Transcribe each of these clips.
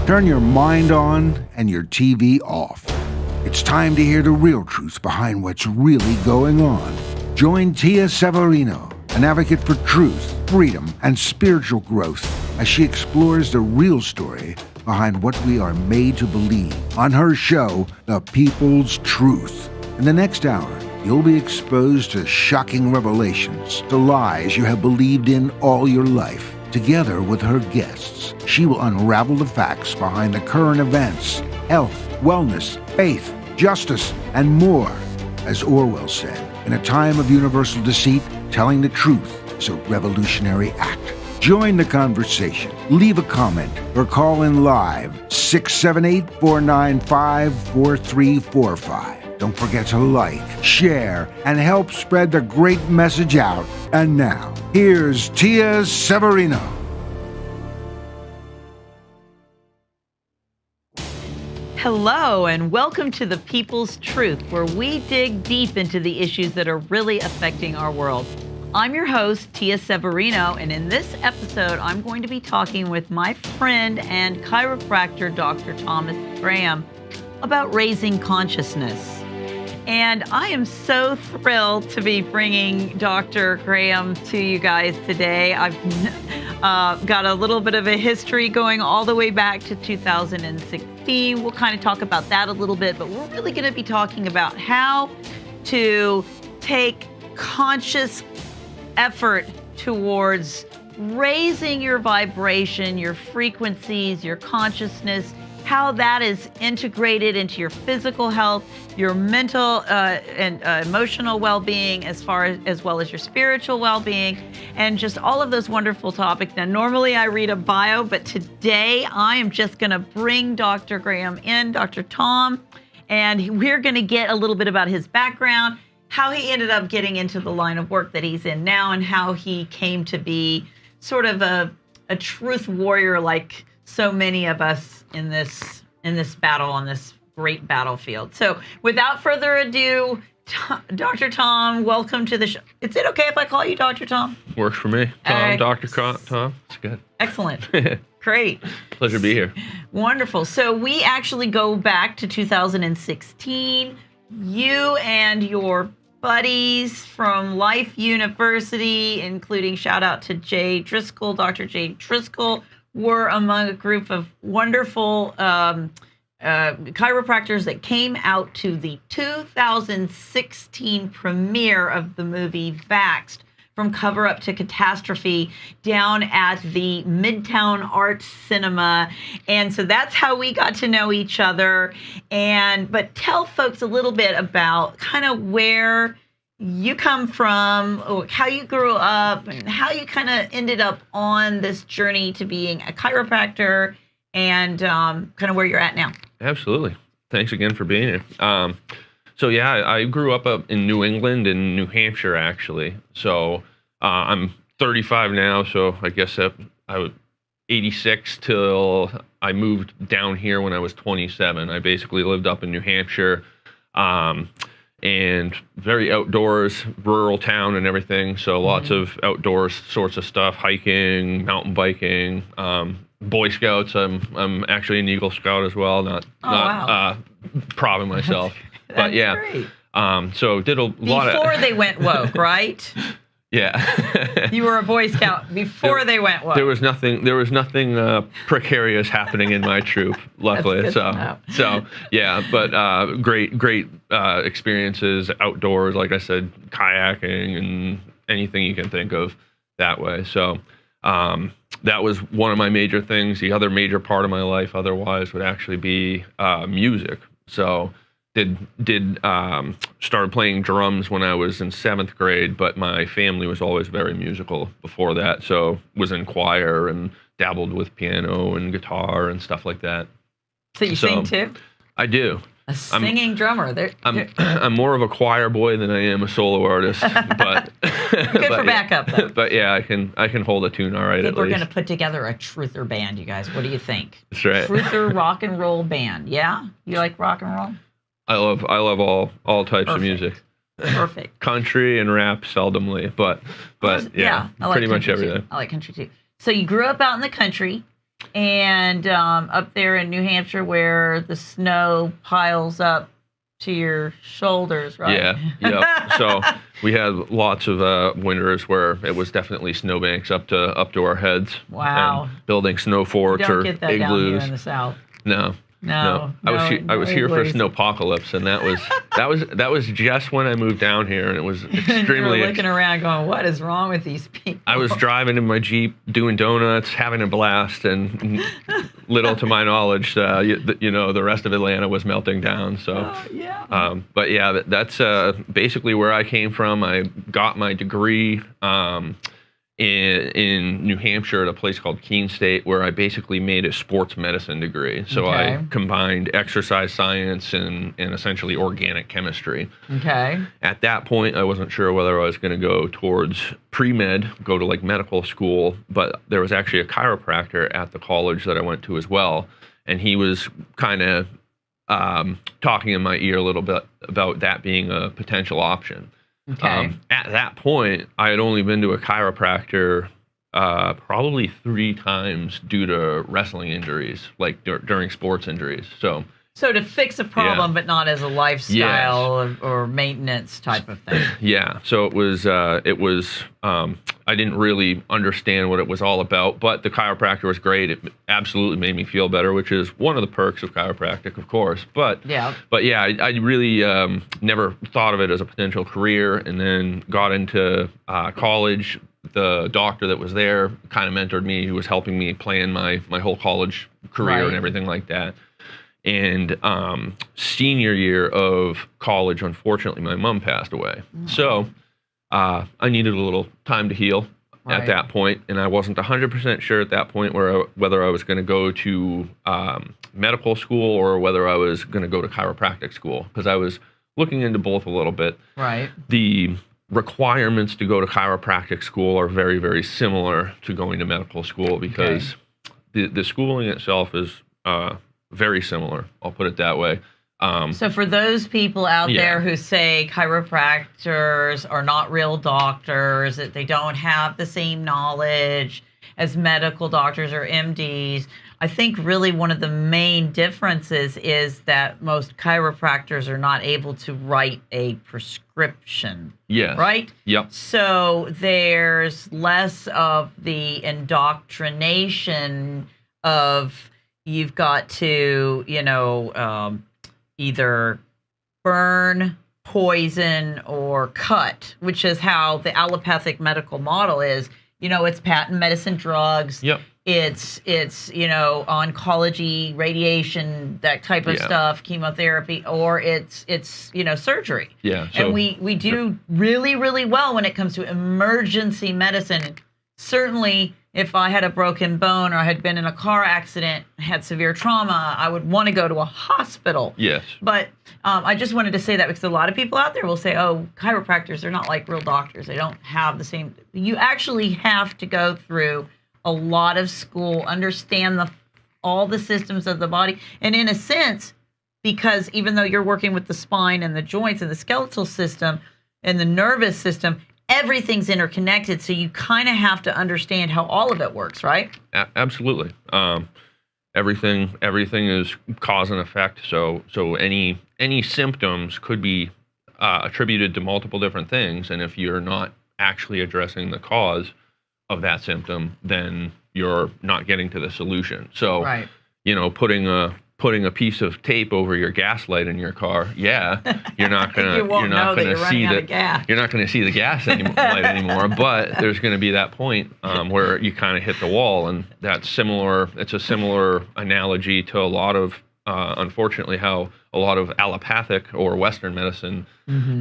Turn your mind on and your TV off. It's time to hear the real truth behind what's really going on. Join Tia Severino, an advocate for truth, freedom, and spiritual growth, as she explores the real story behind what we are made to believe on her show, The People's Truth. In the next hour, you'll be exposed to shocking revelations, to lies you have believed in all your life. Together with her guests, she will unravel the facts behind the current events, health, wellness, faith, justice, and more. As Orwell said, in a time of universal deceit, telling the truth is a revolutionary act. Join the conversation, leave a comment, or call in live 678-495-4345. Don't forget to like, share, and help spread the great message out. And now, here's Tia Severino. Hello, and welcome to The People's Truth, where we dig deep into the issues that are really affecting our world. I'm your host, Tia Severino, and in this episode, I'm going to be talking with my friend and chiropractor, Dr. Thomas Graham, about raising consciousness. And I am so thrilled to be bringing Dr. Graham to you guys today. I've got a little bit of a history going all the way back to 2016. We'll kind of talk about that a little bit, but we're really going to be talking about how to take conscious effort towards raising your vibration, your frequencies, your consciousness, how that is integrated into your physical health, your mental and emotional well-being, as well as your spiritual well-being, and just all of those wonderful topics. Now, normally I read a bio, but today I am just going to bring Dr. Graham in, Dr. Tom, and we're going to get a little bit about his background, how he ended up getting into the line of work that he's in now, and how he came to be sort of a truth warrior like so many of us in this battle, on this great battlefield. So without further ado, Dr. Tom, welcome to the show. Is it okay if I call you Dr. Tom? Works for me. Tom, Dr. Tom. It's good. Excellent. Great. Pleasure to be here. Wonderful. So we actually go back to 2016. You and your buddies from Life University, including shout out to Jay Driscoll, Dr. Jay Driscoll, were among a group of wonderful chiropractors that came out to the 2016 premiere of the movie Vaxxed, From Cover Up to Catastrophe, down at the Midtown Arts Cinema. And so that's how we got to know each other. But tell folks a little bit about kind of where you come from, how you grew up, and how you kind of ended up on this journey to being a chiropractor, and kind of where you're at now. Absolutely. Thanks again for being here. I grew up in New England, in New Hampshire, actually. So I'm 35 now, so I guess I was 86 till I moved down here when I was 27. I basically lived up in New Hampshire. And very outdoors, rural town and everything. So lots of outdoors sorts of stuff, hiking, mountain biking, Boy Scouts. I'm actually an Eagle Scout as well. Not proud of myself, but yeah. Great. So did a lot of before they went woke, right? Yeah. You were a Boy Scout before they went woke. There was nothing precarious happening in my troop, luckily. Great experiences outdoors, like I said, kayaking and anything you can think of that way. So that was one of my major things. The other major part of my life otherwise would actually be music. So started playing drums when I was in 7th grade, but my family was always very musical before that. So was in choir and dabbled with piano and guitar and stuff like that. So you sing too? I do. A singing drummer. I'm more of a choir boy than I am a solo artist, but good for backup though. But yeah, I can hold a tune all right. I think we're going to put together a truther band, you guys. What do you think? That's right. Truther rock and roll band. Yeah, you like rock and roll? I love all types of music. Perfect. Country and rap seldomly, but yeah, I like pretty much everything. I like country too. So you grew up out in the country. And up there in New Hampshire where the snow piles up to your shoulders, right? Yeah, yep. So we had lots of winters where it was definitely snowbanks up to our heads. Wow. And building snow forts Don't or get that down here igloos. in the South. No. No. I was here for igloos. snowpocalypse, and that was just when I moved down here, and it was You extremely. were looking around going, what is wrong with these people? I was driving in my Jeep, doing donuts, having a blast, and little to my knowledge, the rest of Atlanta was melting down. So, yeah. but yeah, that's basically where I came from. I got my degree in New Hampshire at a place called Keene State, where I basically made a sports medicine degree. So Okay. I combined exercise science and essentially organic chemistry. Okay. At that point, I wasn't sure whether I was going to go towards pre-med, go to like medical school, but there was actually a chiropractor at the college that I went to as well. And he was kind of talking in my ear a little bit about that being a potential option. Okay. At that point, I had only been to a chiropractor probably 3 times due to wrestling injuries, like during sports injuries. So to fix a problem, but not as a lifestyle or maintenance type of thing. yeah, so it was I didn't really understand what it was all about, but the chiropractor was great. It absolutely made me feel better, which is one of the perks of chiropractic, of course. But yeah, I really never thought of it as a potential career, and then got into college. The doctor that was there kind of mentored me, who was helping me plan my whole college career and everything like that. And senior year of college, unfortunately, my mom passed away. So I needed a little time to heal at that point, and I wasn't 100% sure at that point whether I was going to go to medical school or whether I was going to go to chiropractic school, because I was looking into both a little bit. Right. The requirements to go to chiropractic school are very, very similar to going to medical school, because the schooling itself is very similar. I'll put it that way. So for those people out there who say chiropractors are not real doctors, that they don't have the same knowledge as medical doctors or MDs, I think really one of the main differences is that most chiropractors are not able to write a prescription. Yes. Right? Yep. So there's less of the indoctrination of you've got to, either burn, poison, or cut, which is how the allopathic medical model is. It's patent medicine drugs. Yep. It's oncology, radiation, that type of stuff, chemotherapy, or it's surgery. Yeah. So, and we do really, really well when it comes to emergency medicine. Certainly, if I had a broken bone or I had been in a car accident, had severe trauma, I would want to go to a hospital. Yes. But I just wanted to say that because a lot of people out there will say, oh, chiropractors, they're not like real doctors. They don't have the same. You actually have to go through a lot of school, understand all the systems of the body. And in a sense, because even though you're working with the spine and the joints and the skeletal system and the nervous system, everything's interconnected. So you kind of have to understand how all of it works, right? Absolutely. Everything is cause and effect. So any symptoms could be attributed to multiple different things. And if you're not actually addressing the cause of that symptom, then you're not getting to the solution. So, putting a piece of tape over your gas light in your car, you're not gonna you're not gonna see the gas light anymore. But there's gonna be that point where you kind of hit the wall, and that's similar. It's a similar analogy to a lot of unfortunately how a lot of allopathic or Western medicine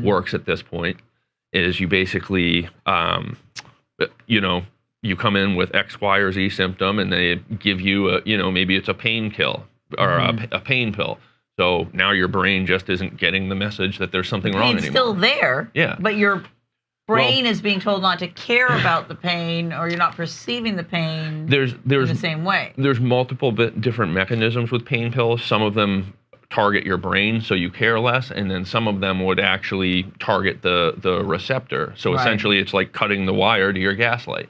works at this point. Is you basically you come in with X, Y, or Z symptom, and they give you maybe it's a pain kill or a pain pill. So now your brain just isn't getting the message that there's something wrong anymore. It's still there. Yeah. But your brain is being told not to care about the pain, or you're not perceiving the pain in the same way. There's multiple different mechanisms with pain pills. Some of them target your brain so you care less, and then some of them would actually target the receptor. So essentially it's like cutting the wire to your gaslight.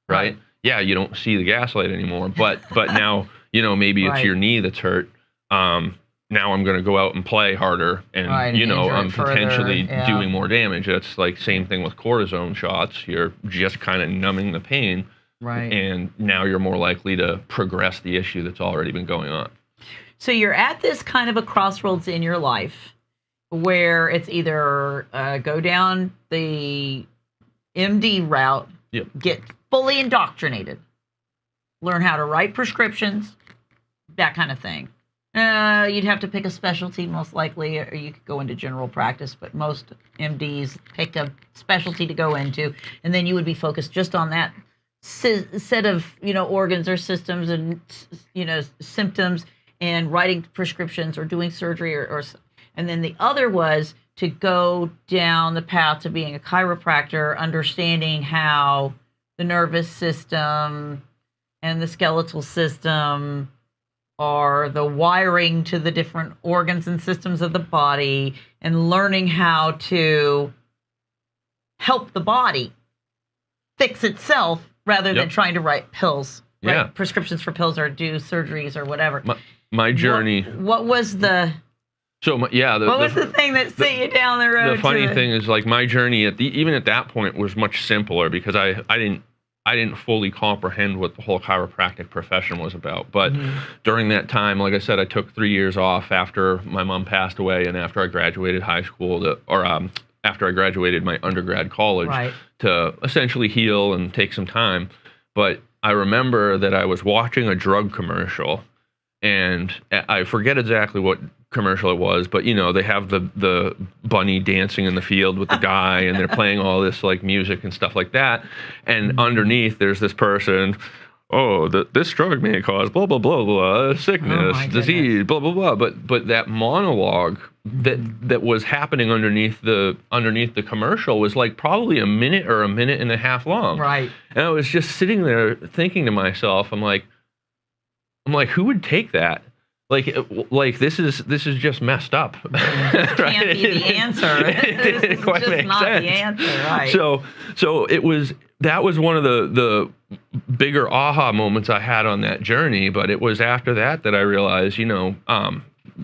Right? yeah, you don't see the gaslight anymore, but now, maybe it's Right. your knee that's hurt. Now I'm going to go out and play harder, and Right, and injure I'm it further, potentially yeah. doing more damage. That's like same thing with cortisone shots. You're just kind of numbing the pain, Right. and now you're more likely to progress the issue that's already been going on. So you're at this kind of a crossroads in your life where it's either go down the MD route, Yep. get fully indoctrinated, learn how to write prescriptions, that kind of thing. You'd have to pick a specialty most likely, or you could go into general practice, but most MDs pick a specialty to go into, and then you would be focused just on that set of, organs or systems and, symptoms, and writing prescriptions or doing surgery and then the other was to go down the path to being a chiropractor, understanding how the nervous system and the skeletal system are the wiring to the different organs and systems of the body, and learning how to help the body fix itself rather than Yep. trying to write pills, Yeah. write prescriptions for pills or do surgeries or whatever. My journey. What was the So what was the thing that sent you down the road? The funny to thing is, like, my journey even at that point was much simpler because I didn't fully comprehend what the whole chiropractic profession was about. But during that time, like I said, I took 3 years off after my mom passed away and after I graduated high school, after I graduated my undergrad college, Right. to essentially heal and take some time. But I remember that I was watching a drug commercial, and I forget exactly what commercial it was, but they have the bunny dancing in the field with the guy, and they're playing all this like music and stuff like that, and underneath there's this person, this drug may cause blah blah blah blah, sickness, my disease, blah blah blah, but that monologue that was happening underneath the commercial was like probably a minute or a minute and a half long, Right. and I was just sitting there thinking to myself, I'm like, who would take that? Like this is just messed up. Can't be the answer. This is quite just make not sense. the answer, right? So that was one of the bigger aha moments I had on that journey. But it was after that I realized,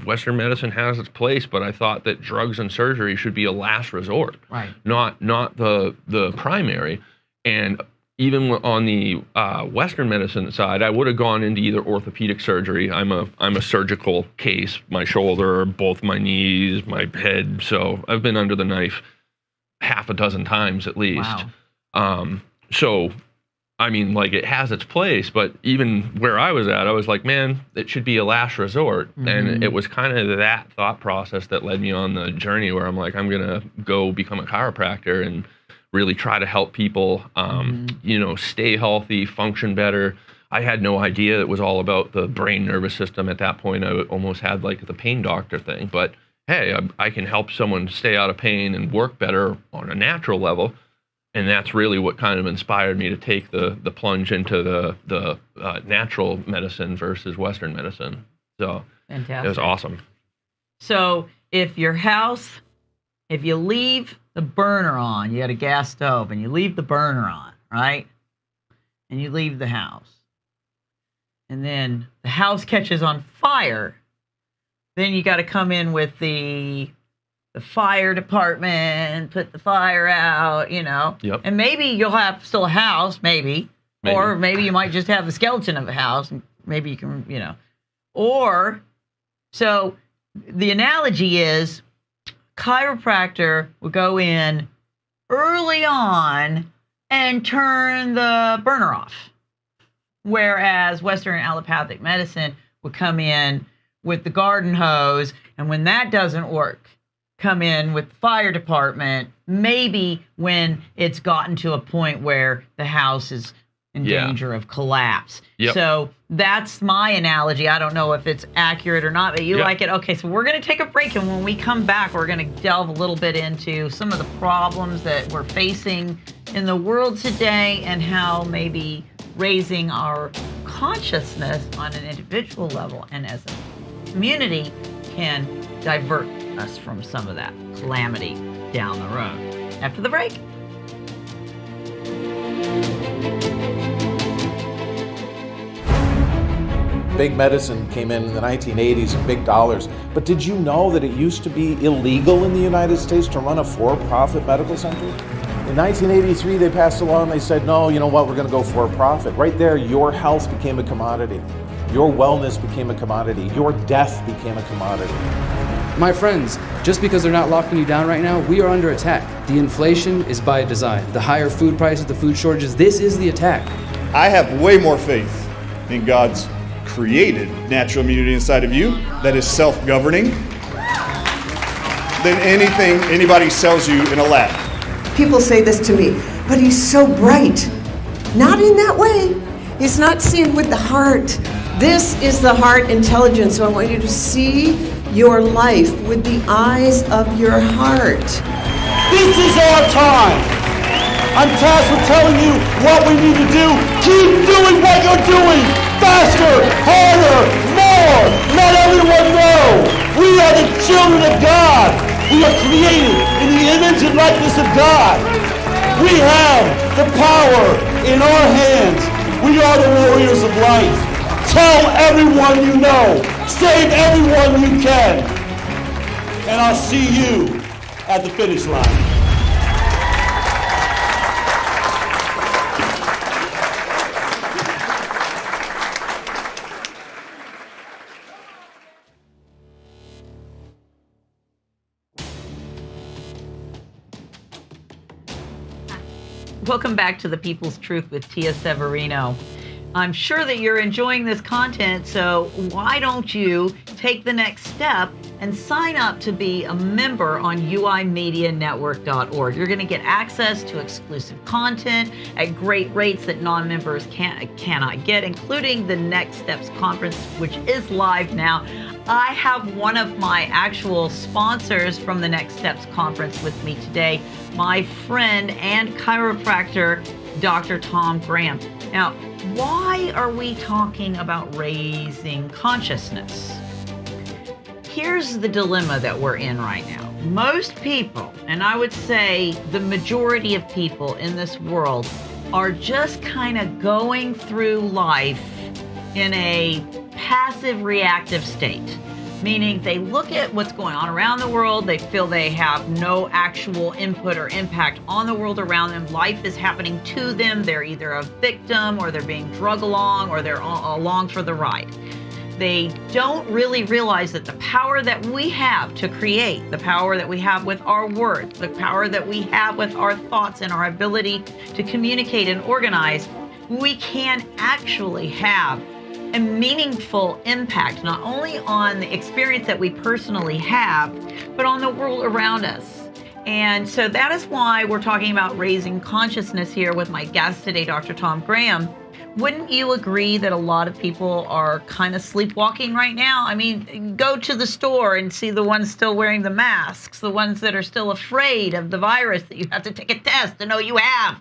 Western medicine has its place, but I thought that drugs and surgery should be a last resort, Right. not the primary. And even on the Western medicine side, I would have gone into either orthopedic surgery. I'm a surgical case, my shoulder, both my knees, my head. So I've been under the knife half a dozen times at least. Wow. So, I mean, like, it has its place, but even where I was at, I was like, man, it should be a last resort. And it was kind of that thought process that led me on the journey where I'm like, I'm going to go become a chiropractor and really try to help people, stay healthy, function better. I had no idea it was all about the brain nervous system at that point. I almost had like the pain doctor thing, but hey, I can help someone stay out of pain and work better on a natural level. And that's really what kind of inspired me to take the plunge into the natural medicine versus Western medicine. So Fantastic. it was awesome. So if you leave the burner on, you got a gas stove, and you leave the burner on, right? And you leave the house. And then the house catches on fire. Then you got to come in with the fire department, put the fire out, Yep. And maybe you'll have still a house, maybe. Or maybe you might just have the skeleton of a house, and maybe you can, so the analogy is chiropractor will go in early on and turn the burner off, whereas Western allopathic medicine would come in with the garden hose, and when that doesn't work, come in with the fire department, maybe when it's gotten to a point where the house is in danger of collapse. Yep. So that's my analogy. I don't know if it's accurate or not, but you like it. Okay, so we're going to take a break, and when we come back, we're going to delve a little bit into some of the problems that we're facing in the world today and how maybe raising our consciousness on an individual level and as a community can divert us from some of that calamity down the road. After the break. Big medicine came in the 1980s and big dollars. But did you know that it used to be illegal in the United States to run a for-profit medical center? In 1983, they passed a law and they said, no, you know what, we're going to go for profit. Right there, your health became a commodity. Your wellness became a commodity. Your death became a commodity. My friends, just because they're not locking you down right now, we are under attack. The inflation is by design. The higher food prices, the food shortages, this is the attack. I have way more faith in God's created natural immunity inside of you that is self-governing than anything anybody sells you in a lab. People say this to me, but he's so bright. Not in that way. He's not seeing with the heart. This is the heart intelligence. So I want you to see your life with the eyes of your heart. This is our time. I'm tasked with telling you what we need to do. Keep doing what you're doing. Faster, harder, more. Let everyone know we are the children of God. We are created in the image and likeness of God. We have the power in our hands. We are the warriors of life. Tell everyone you know. Save everyone you can. And I'll see you at the finish line. Welcome back to The People's Truth with Tia Severino. I'm sure that you're enjoying this content, so why don't you take the next step and sign up to be a member on uimedianetwork.org. You're going to get access to exclusive content at great rates that non-members cannot get, including the Next Steps Conference, which is live now. I have one of my actual sponsors from the Next Steps Conference with me today, my friend and chiropractor, Dr. Tom Graham. Now, why are we talking about raising consciousness? Here's the dilemma that we're in right now. Most people, and I would say the majority of people in this world, are just kind of going through life in a passive reactive state. Meaning they look at what's going on around the world, they feel they have no actual input or impact on the world around them. Life is happening to them. They're either a victim or they're being drug along or they're along for the ride. They don't really realize that the power that we have to create, the power that we have with our words, the power that we have with our thoughts and our ability to communicate and organize, we can actually have a meaningful impact, not only on the experience that we personally have, but on the world around us. And so that is why we're talking about raising consciousness here with my guest today, Dr. Tom Graham. Wouldn't you agree that a lot of people are kind of sleepwalking right now? I mean, go to the store and see the ones still wearing the masks, the ones that are still afraid of the virus that you have to take a test to know you have,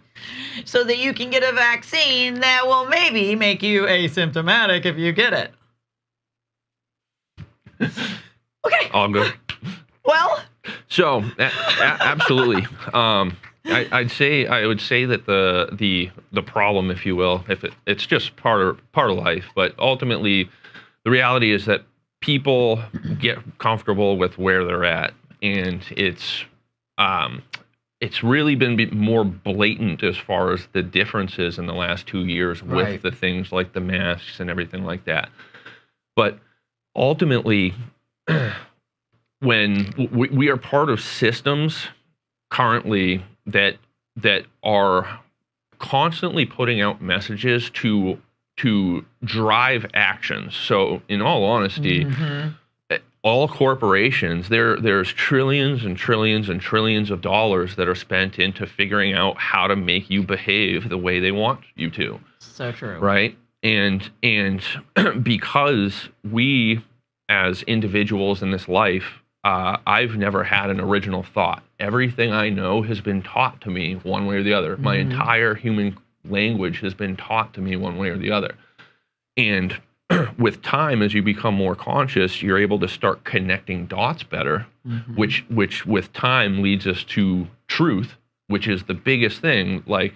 so that you can get a vaccine that will maybe make you asymptomatic if you get it. Okay. All good. Well. So, absolutely. I would say that the problem, if you will, it's just part of life, but ultimately, the reality is that people get comfortable with where they're at, and it's really been more blatant as far as the differences in the last 2 years with the things like the masks and everything like that. But ultimately, when we are part of systems currently that are constantly putting out messages to drive actions. So in all honesty, all corporations, there's trillions and trillions and trillions of dollars that are spent into figuring out how to make you behave the way they want you to. So true. Right? And because we as individuals in this life, I've never had an original thought. Everything I know has been taught to me one way or the other. My entire human language has been taught to me one way or the other. And with time, as you become more conscious, you're able to start connecting dots better, which with time leads us to truth, which is the biggest thing. Like,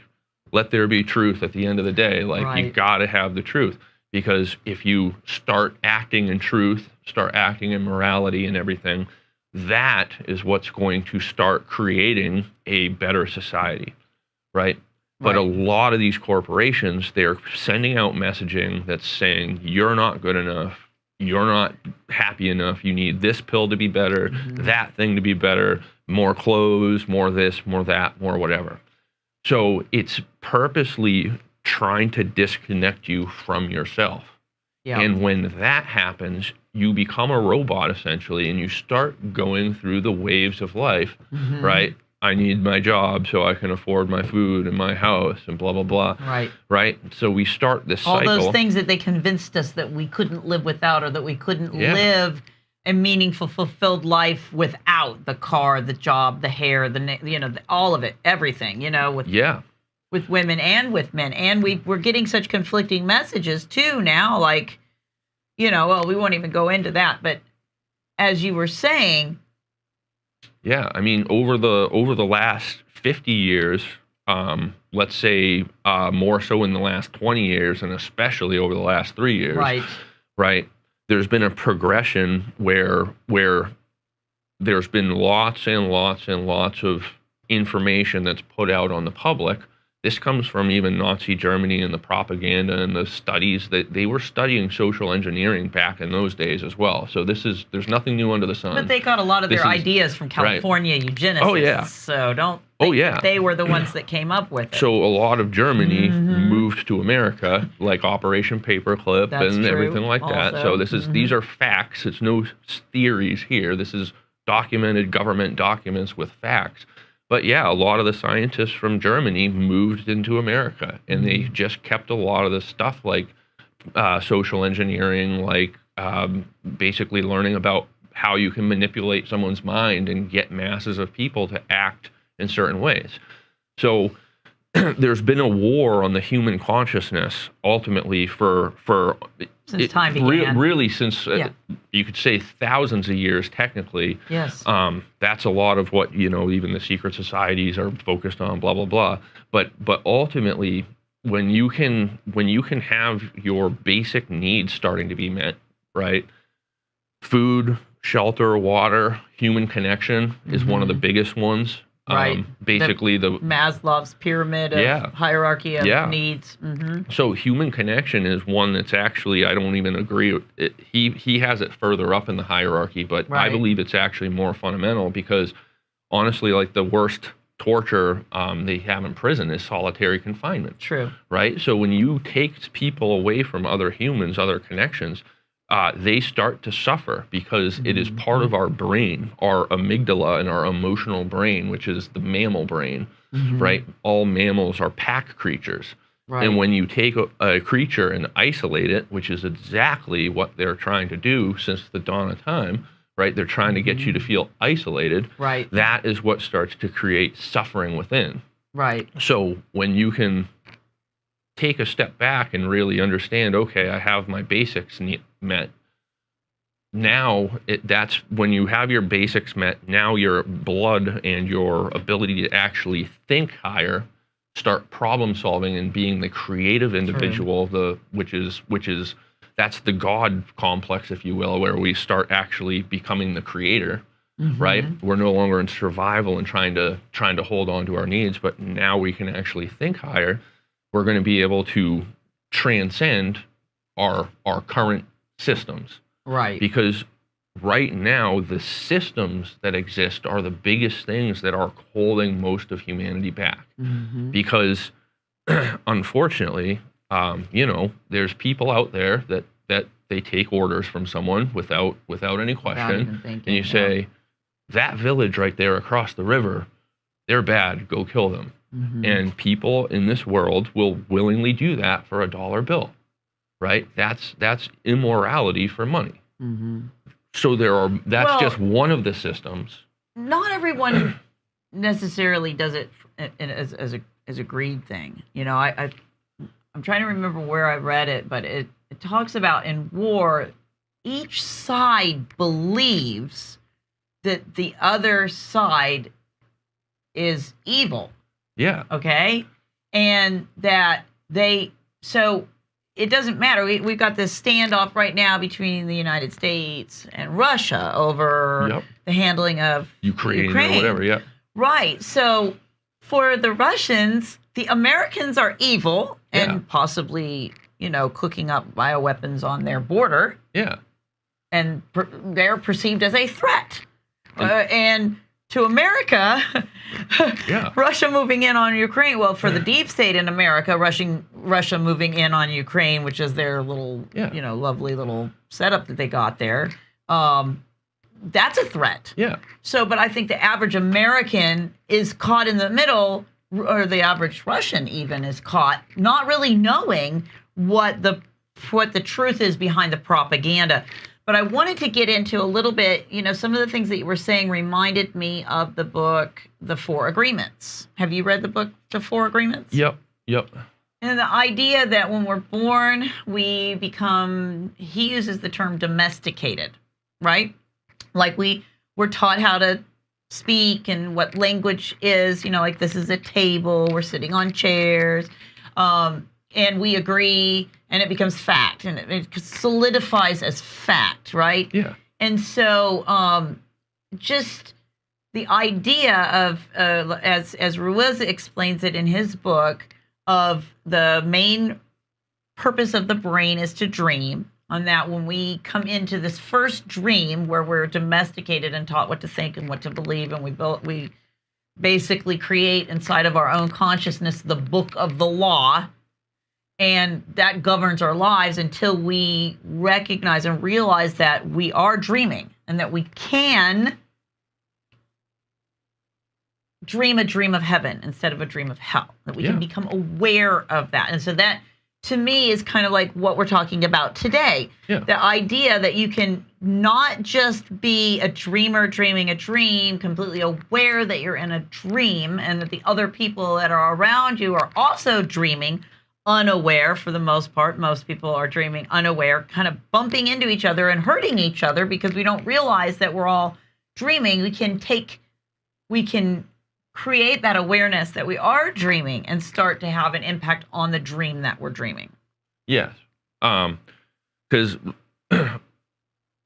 let there be truth at the end of the day. Like, you got to have the truth. because if you start acting in truth, start acting in morality and everything, that is what's going to start creating a better society, right? But a lot of these corporations, they're sending out messaging that's saying, you're not good enough, you're not happy enough, you need this pill to be better, that thing to be better, more clothes, more this, more that, more whatever. So it's purposely trying to disconnect you from yourself. Yeah. And when that happens, you become a robot essentially, and you start going through the waves of life, right? I need my job so I can afford my food and my house and blah, blah, blah. Right. Right? So we start this All cycle. those things that they convinced us that we couldn't live without, or that we couldn't live a meaningful, fulfilled life without the car, the job, the hair, all of it, everything, with women and with men. And we're getting such conflicting messages too now, like, well, we won't even go into that. But as you were saying, yeah, I mean, over the last 50 years, let's say more so in the last 20 years, and especially over the last 3 years, right? There's been a progression where there's been lots and lots and lots of information that's put out on the public. This comes from even Nazi Germany and the propaganda and the studies that they were studying social engineering back in those days as well. So there's nothing new under the sun. but they got a lot of their ideas from California eugenicists. Oh, yeah. So don't think they were the ones that came up with it. So a lot of Germany moved to America, like Operation Paperclip and everything like that. So these are facts. It's no theories here. This is documented government documents with facts. But yeah, a lot of the scientists from Germany moved into America, and they just kept a lot of the stuff like social engineering, like basically learning about how you can manipulate someone's mind and get masses of people to act in certain ways. So there's been a war on the human consciousness ultimately for since time began. Really since you could say thousands of years technically. Yes. That's a lot of what even the secret societies are focused on, blah blah blah. But ultimately, when you can have your basic needs starting to be met, right? Food, shelter, water, human connection is one of the biggest ones. Right. Basically, the Maslow's pyramid of hierarchy of needs. So human connection is one that's actually, I don't even agree. He has it further up in the hierarchy, but I believe it's actually more fundamental because honestly, like the worst torture they have in prison is solitary confinement. True. Right? So when you take people away from other humans, other connections, they start to suffer because it is part of our brain, our amygdala and our emotional brain, which is the mammal brain, right? All mammals are pack creatures. Right. And when you take a creature and isolate it, which is exactly what they're trying to do since the dawn of time, right? They're trying to get you to feel isolated. Right. That is what starts to create suffering within. Right. So when you can take a step back and really understand, okay, I have my basics met. Now, that's when you have your basics met, now your blood and your ability to actually think higher, start problem solving and being the creative individual, which is that's the God complex, if you will, where we start actually becoming the creator. Right? We're no longer in survival and trying to hold on to our needs, but now we can actually think higher. We're going to be able to transcend our current systems. Right. Because right now, the systems that exist are the biggest things that are holding most of humanity back. Because unfortunately, there's people out there that they take orders from someone without any question. And you say, that village right there across the river, they're bad, go kill them. And people in this world will willingly do that for a dollar bill, right? That's immorality for money. So that's just one of the systems. Not everyone necessarily does it as a greed thing. I'm trying to remember where I read it, but it talks about in war, each side believes that the other side is evil. Yeah. Okay. And that so it doesn't matter. We've got this standoff right now between the United States and Russia over the handling of Ukraine or whatever. Yeah. Right. So for the Russians, the Americans are evil and possibly, cooking up bioweapons on their border. Yeah. And they're perceived as a threat. And to America, Russia moving in on Ukraine. Well, for the deep state in America, Russia moving in on Ukraine, which is their little, lovely little setup that they got there. That's a threat. Yeah. So, but I think the average American is caught in the middle, or the average Russian even is caught not really knowing what the truth is behind the propaganda. But I wanted to get into a little bit, some of the things that you were saying reminded me of the book, The Four Agreements. Have you read the book, The Four Agreements? Yep. And the idea that when we're born, we become, he uses the term domesticated, right? Like we're taught how to speak and what language is, like this is a table, we're sitting on chairs, and we agree, and it becomes fact, and it solidifies as fact, right? Yeah. And so just the idea of, as Ruiz explains it in his book, of the main purpose of the brain is to dream, on that when we come into this first dream where we're domesticated and taught what to think and what to believe, and we basically create inside of our own consciousness the book of the law, and that governs our lives until we recognize and realize that we are dreaming and that we can dream a dream of heaven instead of a dream of hell, that we can become aware of that. And so that, to me, is kind of like what we're talking about today. Yeah. The idea that you can not just be a dreamer dreaming a dream, completely aware that you're in a dream, and that the other people that are around you are also dreaming, unaware for the most part. Most people are dreaming unaware, kind of bumping into each other and hurting each other because we don't realize that we're all dreaming. We can create that awareness that we are dreaming and start to have an impact on the dream that we're dreaming. Yes. Because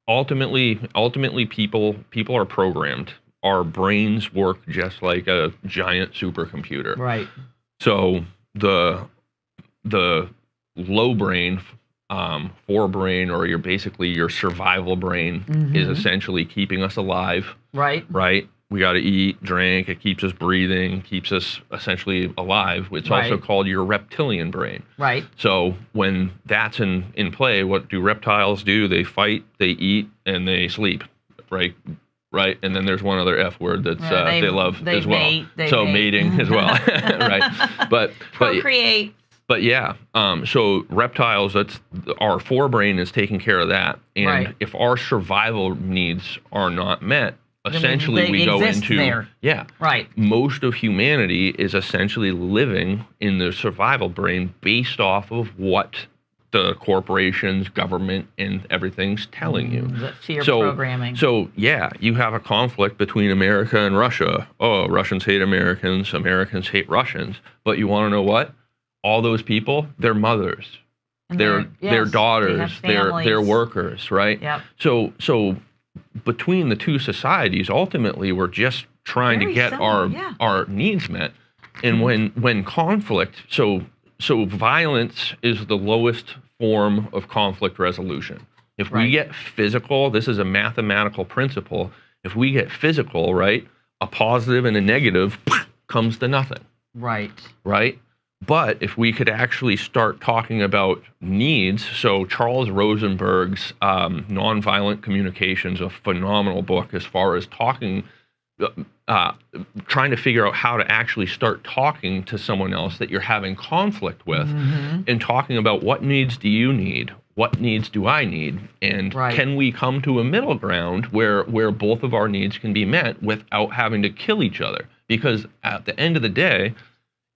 ultimately people are programmed. Our brains work just like a giant supercomputer. Right. So the low brain, forebrain, or your survival brain is essentially keeping us alive. Right. Right. We got to eat, drink. It keeps us breathing, keeps us essentially alive. It's also called your reptilian brain. Right. So when that's in play, what do reptiles do? They fight, they eat, and they sleep. Right. Right. And then there's one other F word that's they love as well. So mating as well. Right. But procreate. But yeah, so reptiles, that's our forebrain is taking care of that. And if our survival needs are not met, essentially we go into there. Most of humanity is essentially living in the survival brain based off of what the corporations, government, and everything's telling you. The fear programming. So yeah, you have a conflict between America and Russia. Oh, Russians hate Americans, Americans hate Russians. But you want to know what? All those people, they're mothers, they're daughters, they're workers, right? Yep. So between the two societies, ultimately, we're just trying to get our needs met. And when conflict, so violence is the lowest form of conflict resolution. If we get physical, this is a mathematical principle. If we get physical, right, a positive and a negative comes to nothing. Right. Right. But if we could actually start talking about needs, so Charles Rosenberg's Nonviolent Communications, a phenomenal book as far as talking, trying to figure out how to actually start talking to someone else that you're having conflict with, and talking about what needs do you need, what needs do I need, and can we come to a middle ground where both of our needs can be met without having to kill each other? Because at the end of the day,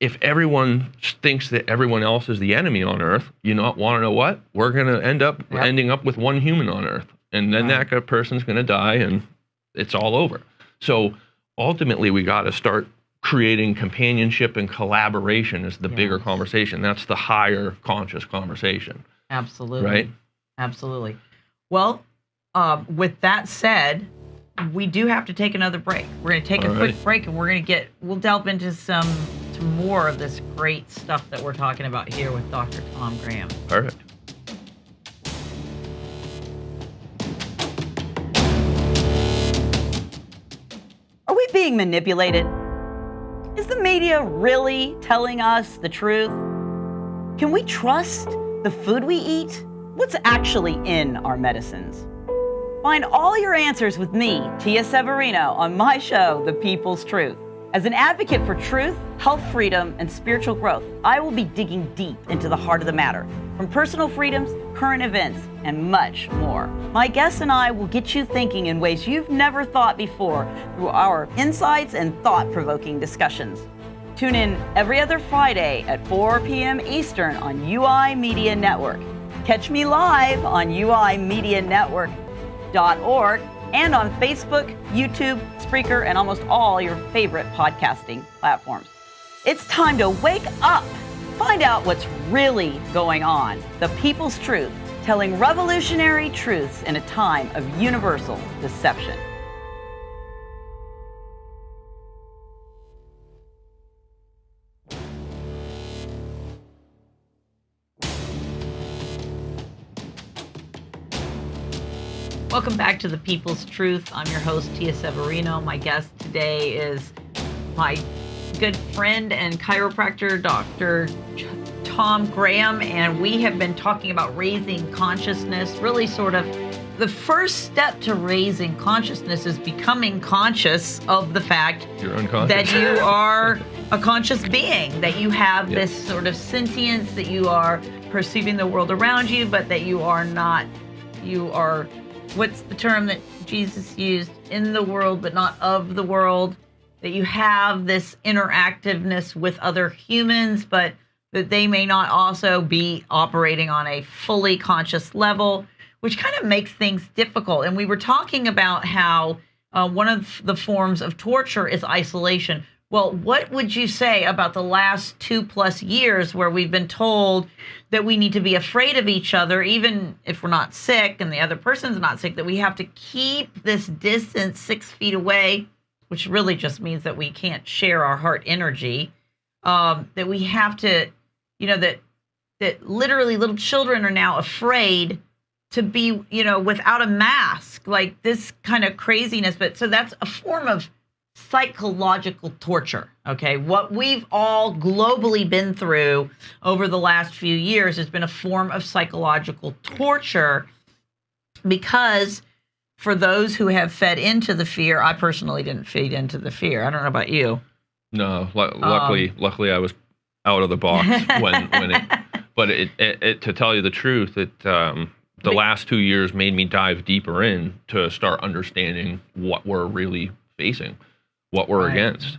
if everyone thinks that everyone else is the enemy on Earth, you want to know what? We're going to ending up with one human on Earth. And then that person's going to die and it's all over. So ultimately, we got to start creating companionship and collaboration is the bigger conversation. That's the higher conscious conversation. Absolutely. Right? Absolutely. Well, with that said, we do have to take another break. We're going to take a quick break, and we'll delve into some more of this great stuff that we're talking about here with Dr. Tom Graham. Perfect. Are we being manipulated? Is the media really telling us the truth? Can we trust the food we eat? What's actually in our medicines? Find all your answers with me, Tia Severino, on my show, The People's Truth. As an advocate for truth, health freedom, and spiritual growth, I will be digging deep into the heart of the matter, from personal freedoms, current events, and much more. My guests and I will get you thinking in ways you've never thought before through our insights and thought-provoking discussions. Tune in every other Friday at 4 p.m. Eastern on UI Media Network. Catch me live on uimedianetwork.org and on Facebook, YouTube, Spreaker, and almost all your favorite podcasting platforms. It's time to wake up. Find out what's really going on. The People's Truth, telling revolutionary truths in a time of universal deception. Welcome back to The People's Truth. I'm your host, Tia Severino. My guest today is my good friend and chiropractor, Dr. Tom Graham, and we have been talking about raising consciousness. Really sort of the first step to raising consciousness is becoming conscious of the fact You're unconscious. that you are a conscious being, that you have this sort of sentience, that you are perceiving the world around you, but that you are not, you are, what's the term that Jesus used? In the world, but not of the world. That you have this interactiveness with other humans, but that they may not also be operating on a fully conscious level, which kind of makes things difficult. And we were talking about how one of the forms of torture is isolation. Well, what would you say about the last 2+ years where we've been told that we need to be afraid of each other, even if we're not sick and the other person's not sick, that we have to keep this distance 6 feet away, which really just means that we can't share our heart energy, that we have to, that literally little children are now afraid to be, without a mask, like this kind of craziness. But so that's a form of psychological torture, okay? What we've all globally been through over the last few years has been a form of psychological torture, because for those who have fed into the fear, I personally didn't feed into the fear. I don't know about you. No, luckily I was out of the box when it, but it to tell you the truth, the last 2 years made me dive deeper in to start understanding what we're really facing, what we're against.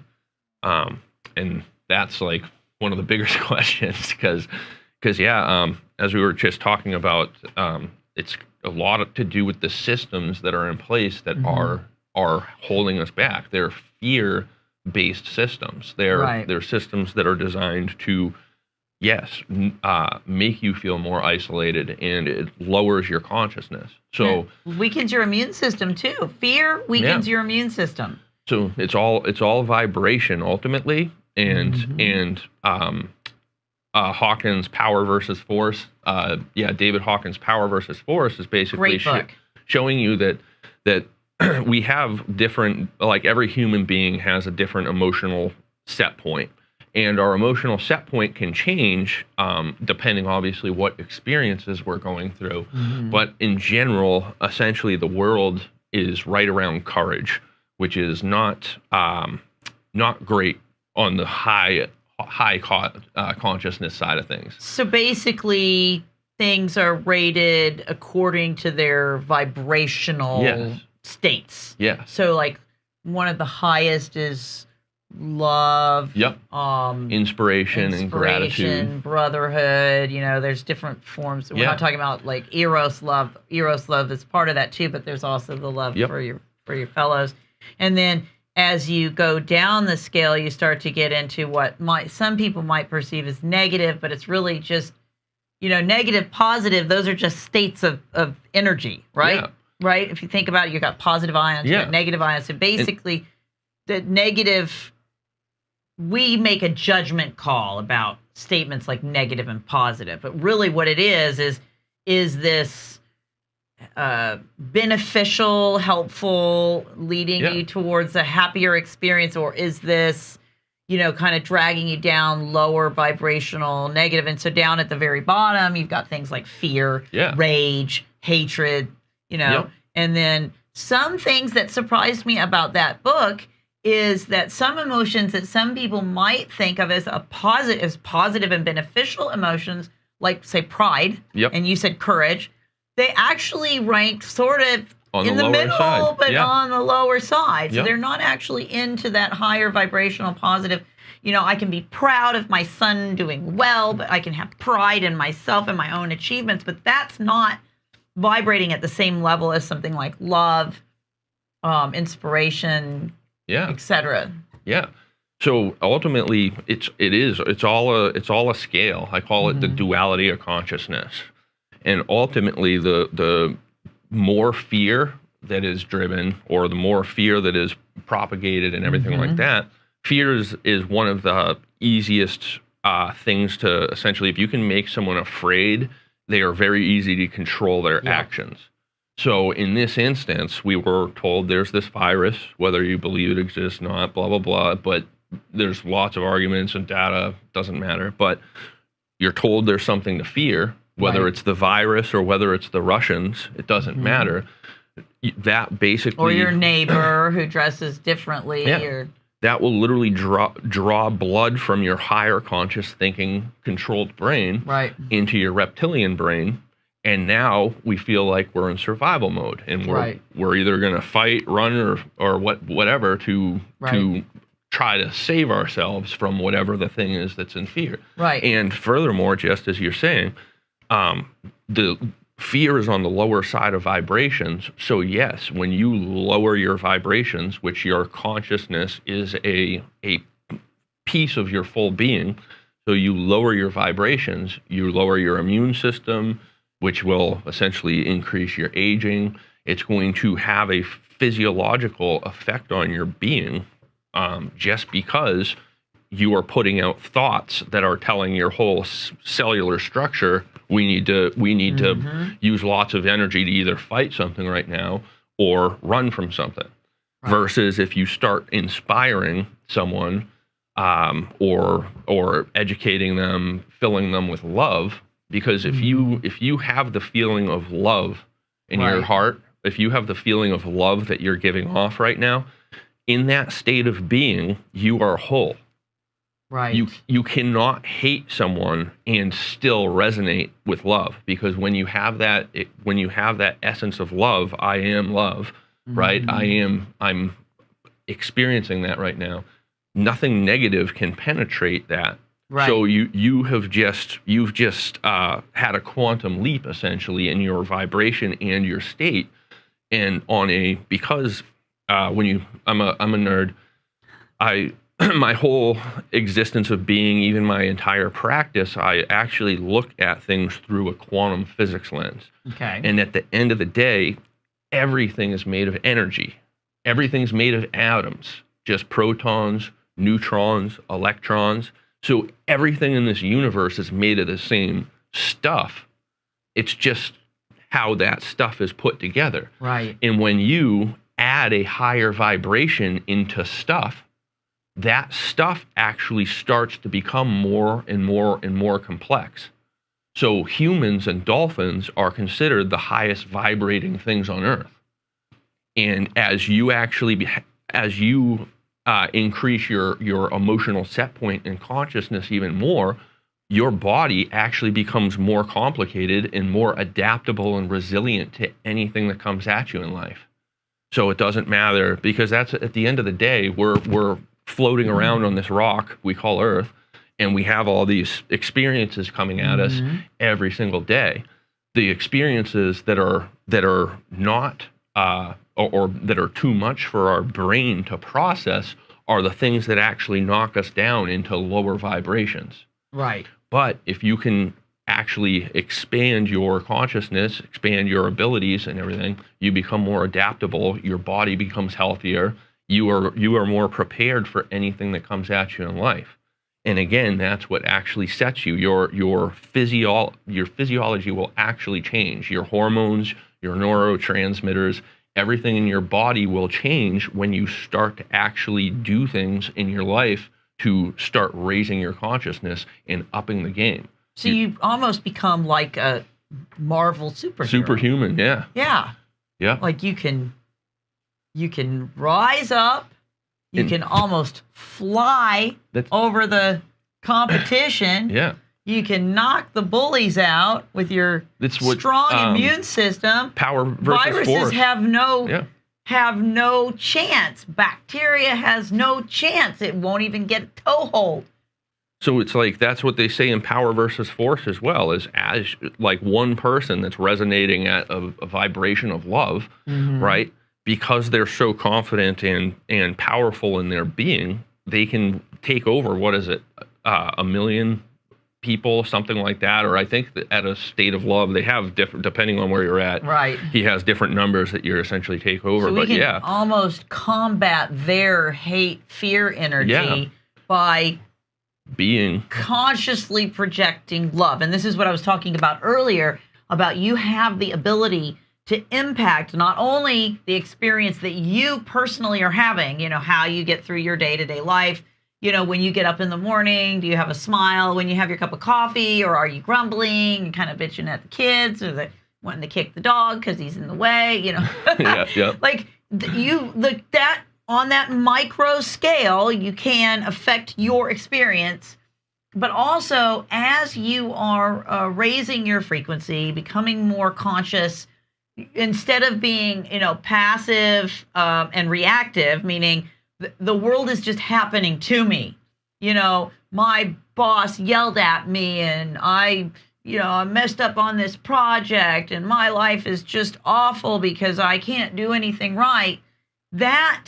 And that's like one of the biggest questions, because as we were just talking about, it's a lot to do with the systems that are in place that are holding us back. They're fear-based systems. They're systems that are designed to, make you feel more isolated, and it lowers your consciousness. So weakens your immune system too. Fear weakens your immune system. So it's all vibration ultimately, and Hawkins' Power versus Force. David Hawkins' Power versus Force is basically showing you that we have different, like every human being has a different emotional set point, and our emotional set point can change depending obviously what experiences we're going through. But in general, essentially the world is right around courage, which is not great on the high consciousness side of things. So basically, things are rated according to their vibrational states. Yeah. So like one of the highest is love. Inspiration and gratitude. Brotherhood. There's different forms. We're not talking about like Eros love. Eros love is part of that too, but there's also the love for your fellows. And then as you go down the scale, you start to get into what some people might perceive as negative, but it's really just, negative, positive. Those are just states of energy, right? Yeah. Right? If you think about it, you got positive ions, you got negative ions. So basically, the negative, we make a judgment call about statements like negative and positive. But really what it is this beneficial, helpful, leading you towards a happier experience, or is this, kind of dragging you down, lower vibrational, negative? And so down at the very bottom, you've got things like fear, rage, hatred, and then some things that surprised me about that book is that some emotions that some people might think of as positive and beneficial emotions, like say pride, and you said courage, they actually ranked sort of in the middle, but on the lower side. So they're not actually into that higher vibrational positive. I can be proud of my son doing well, but I can have pride in myself and my own achievements, but that's not vibrating at the same level as something like love, inspiration, etc. Yeah. So ultimately, it's all a scale. I call it the duality of consciousness. And ultimately, the more fear that is driven, or the more fear that is propagated and everything like that, fear is one of the easiest things to essentially, if you can make someone afraid, they are very easy to control their actions. So in this instance, we were told there's this virus, whether you believe it exists or not, blah, blah, blah, but there's lots of arguments and data, doesn't matter. But you're told there's something to fear. Whether it's the virus or whether it's the Russians, it doesn't matter. That basically... Or your neighbor who dresses differently. Or that will literally draw blood from your higher conscious thinking controlled brain into your reptilian brain. And now we feel like we're in survival mode. And we're either going to fight, run, or whatever to try to save ourselves from whatever the thing is that's in fear. And furthermore, just as you're saying... the fear is on the lower side of vibrations. So yes, when you lower your vibrations, which your consciousness is a piece of your full being, so you lower your vibrations, you lower your immune system, which will essentially increase your aging. It's going to have a physiological effect on your being, just because you are putting out thoughts that are telling your whole cellular structure, we need to use lots of energy to either fight something right now or run from something. Versus if you start inspiring someone, or educating them, filling them with love, because if you have the feeling of love in your heart, if you have the feeling of love that you're giving off right now, in that state of being, you are whole. You cannot hate someone and still resonate with love, because when you have that essence of love, I am love, right? I'm experiencing that right now. Nothing negative can penetrate that. So you've just had a quantum leap essentially in your vibration and your state, and because I'm a nerd, my whole existence of being, even my entire practice, I actually look at things through a quantum physics lens. And at the end of the day, everything is made of energy. Everything's made of atoms, just protons, neutrons, electrons. So everything in this universe is made of the same stuff. It's just how that stuff is put together. And when you add a higher vibration into stuff, that stuff actually starts to become more and more and more complex. So humans and dolphins are considered the highest vibrating things on Earth. And as you increase your emotional set point and consciousness even more, your body actually becomes more complicated and more adaptable and resilient to anything that comes at you in life. So it doesn't matter, because that's, at the end of the day, we're floating around on this rock we call Earth, and we have all these experiences coming at us every single day. The experiences that are not or that are too much for our brain to process are the things that actually knock us down into lower vibrations. Right. But if you can actually expand your consciousness, expand your abilities and everything, you become more adaptable, your body becomes healthier, you are more prepared for anything that comes at you in life. And again, that's what actually sets you. Your physiology will actually change. Your hormones, your neurotransmitters, everything in your body will change when you start to actually do things in your life to start raising your consciousness and upping the game. So you almost become like a Marvel superhero. Superhuman, yeah. Yeah. Yeah. Like you can rise up, you can almost fly over the competition. Yeah. You can knock the bullies out with your strong immune system. Power versus Viruses force. have no chance. Bacteria has no chance. It won't even get a toehold. So it's like that's what they say in power versus force as well, is as like one person that's resonating at a vibration of love, right? Because they're so confident and powerful in their being, they can take over, what is it, 1 million people, something like that. Or I think that at a state of love, they have different, depending on where you're at. Right. He has different numbers that you essentially take over. So we but can yeah, almost combat their hate, fear energy by being consciously projecting love. And this is what I was talking about earlier, about you have the ability to impact not only the experience that you personally are having, you know, how you get through your day-to-day life, you know, when you get up in the morning, do you have a smile when you have your cup of coffee, or are you grumbling and kind of bitching at the kids, or wanting to kick the dog because he's in the way, you know? Like that on that micro scale, you can affect your experience. But also, as you are raising your frequency, becoming more conscious, instead of being, you know, passive and reactive, meaning the world is just happening to me. You know, my boss yelled at me and I messed up on this project and my life is just awful because I can't do anything right. That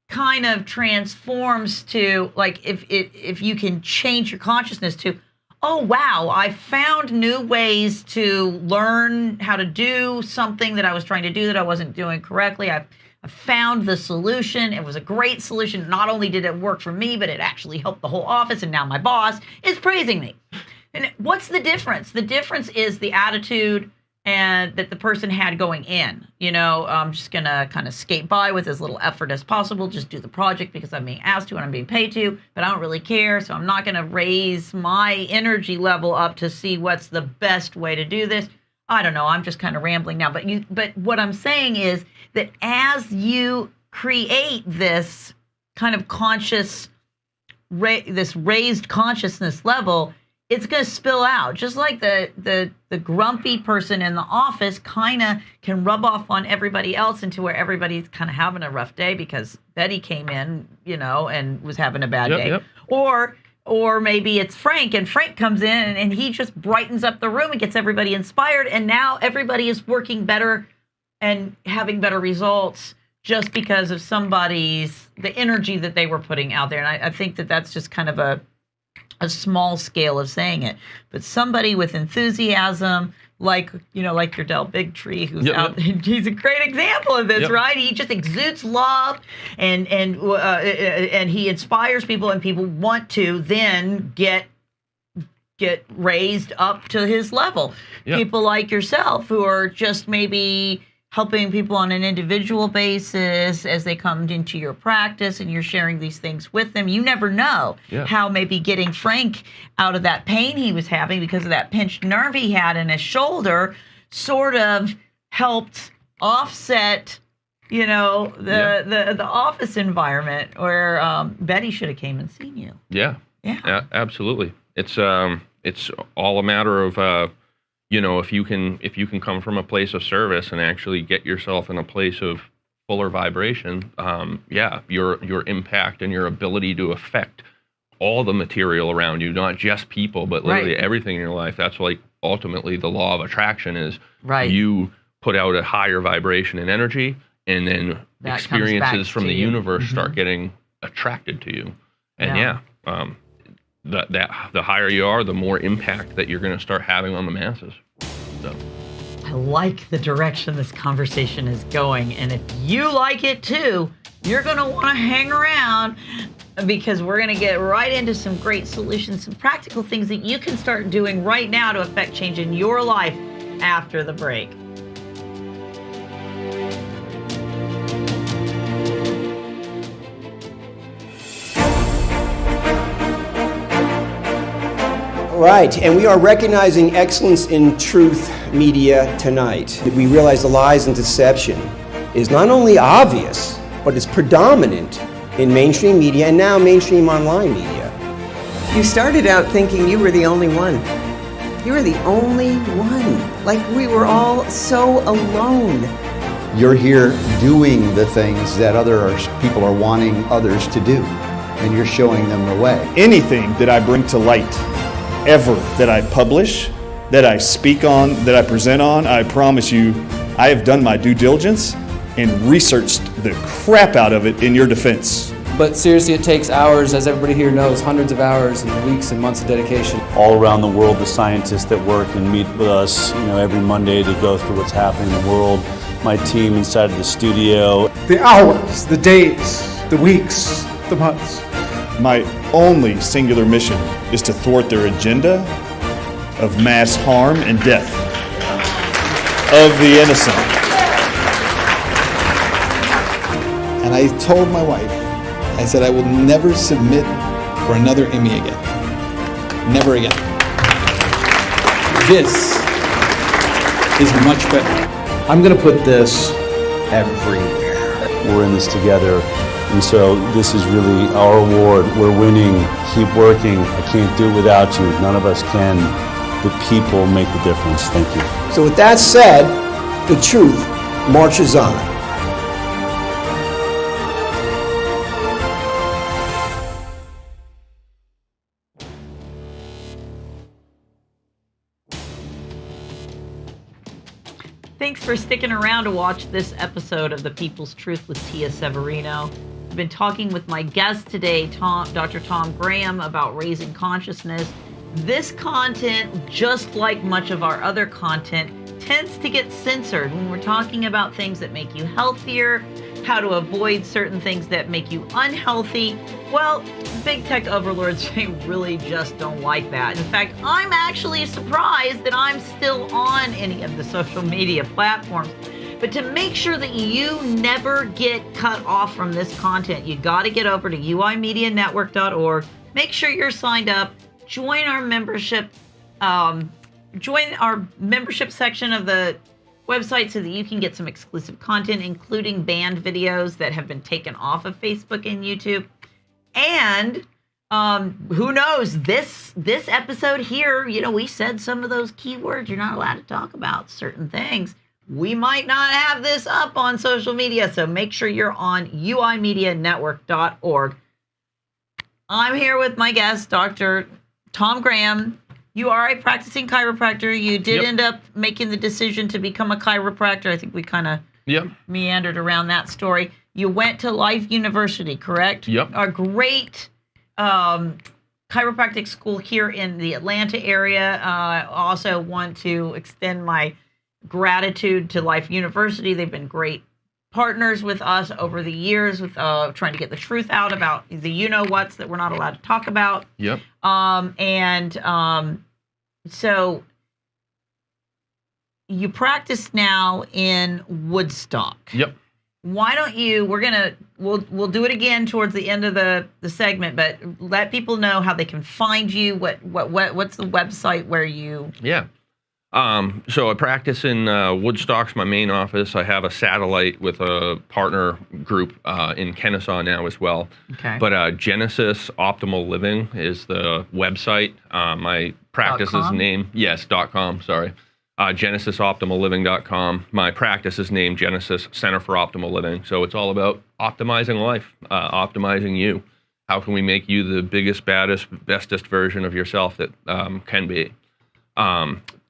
kind of transforms to, like, if you can change your consciousness to, oh, wow, I found new ways to learn how to do something that I was trying to do that I wasn't doing correctly. I found the solution. It was a great solution. Not only did it work for me, but it actually helped the whole office. And now my boss is praising me. And what's the difference? The difference is the attitude and that the person had going in. You know, I'm just going to kind of skate by with as little effort as possible, just do the project because I'm being asked to and I'm being paid to, but I don't really care. So I'm not going to raise my energy level up to see what's the best way to do this. I don't know. I'm just kind of rambling now. But what I'm saying is that as you create this kind of conscious, this raised consciousness level, it's going to spill out. Just like the grumpy person in the office kind of can rub off on everybody else into where everybody's kind of having a rough day because Betty came in, you know, and was having a bad day. Or maybe it's Frank, and Frank comes in and he just brightens up the room and gets everybody inspired. And now everybody is working better and having better results just because of the energy that they were putting out there. And I think that that's just kind of a small scale of saying it. But somebody with enthusiasm, like your Del Bigtree, who's out, he's a great example of this, right? He just exudes love and he inspires people, and people want to then get raised up to his level. People like yourself who are just maybe helping people on an individual basis as they come into your practice and you're sharing these things with them. You never know how maybe getting Frank out of that pain he was having because of that pinched nerve he had in his shoulder sort of helped offset, you know, the office environment where Betty should have came and seen you. Yeah, absolutely. It's all a matter of you know, if you can come from a place of service and actually get yourself in a place of fuller vibration, your impact and your ability to affect all the material around you, not just people, but literally everything in your life. That's like ultimately the law of attraction is you put out a higher vibration and energy, and then That comes back experiences from to the you. universe start getting attracted to you. And the higher you are, the more impact that you're going to start having on the masses. So. I like the direction this conversation is going. And if you like it too, you're going to want to hang around, because we're going to get right into some great solutions, some practical things that you can start doing right now to affect change in your life after the break. Right, and we are recognizing excellence in truth media tonight. We realize the lies and deception is not only obvious, but it's predominant in mainstream media and now mainstream online media. You started out thinking you were the only one. You were the only one. Like we were all so alone. You're here doing the things that other people are wanting others to do, and you're showing them the way. Anything that I bring to light, ever, that I publish, that I speak on, that I present on, I promise you, I have done my due diligence and researched the crap out of it in your defense. But seriously, it takes hours, as everybody here knows, hundreds of hours and weeks and months of dedication. All around the world, the scientists that work and meet with us, every Monday to go through what's happening in the world. My team inside of the studio. The hours, the days, the weeks, the months. My only singular mission is to thwart their agenda of mass harm and death of the innocent. And I told my wife, I said, I will never submit for another Emmy again. Never again. This is much better. I'm going to put this everywhere. We're in this together, and so this is really our award. We're winning. Keep working. I can't do it without you. None of us can. The people make the difference. Thank you. So with that said, the truth marches on. Thanks for sticking around to watch this episode of The People's Truth with Tia Severino. I've been talking with my guest today, Dr. Tom Graham, about raising consciousness. This content, just like much of our other content, tends to get censored when we're talking about things that make you healthier, how to avoid certain things that make you unhealthy. Well, big tech overlords, they really just don't like that. In fact, I'm actually surprised that I'm still on any of the social media platforms. But to make sure that you never get cut off from this content, you got to get over to uimedianetwork.org. Make sure you're signed up. Join our membership. Join our membership section of the website so that you can get some exclusive content, including banned videos that have been taken off of Facebook and YouTube. And who knows, this episode here, we said some of those keywords. You're not allowed to talk about certain things. We might not have this up on social media, so make sure you're on uimedianetwork.org. I'm here with my guest, Dr. Tom Graham. You are a practicing chiropractor. You did end up making the decision to become a chiropractor. I think we kind of meandered around that story. You went to Life University, correct? Yep. A great chiropractic school here in the Atlanta area. Also want to extend my gratitude to Life University. They've been great partners with us over the years with trying to get the truth out about the you-know-whats that we're not allowed to talk about. Yep. So you practice now in Woodstock. Yep. Why don't you, we'll do it again towards the end of the segment, but let people know how they can find you. What's the website where you... Yeah. So I practice in Woodstock's my main office. I have a satellite with a partner group in Kennesaw now as well. Okay. But Genesis Optimal Living is the website. My practice's name, .com, sorry. GenesisOptimalLiving.com. My practice is named Genesis Center for Optimal Living. So it's all about optimizing life, optimizing you. How can we make you the biggest, baddest, bestest version of yourself that can be?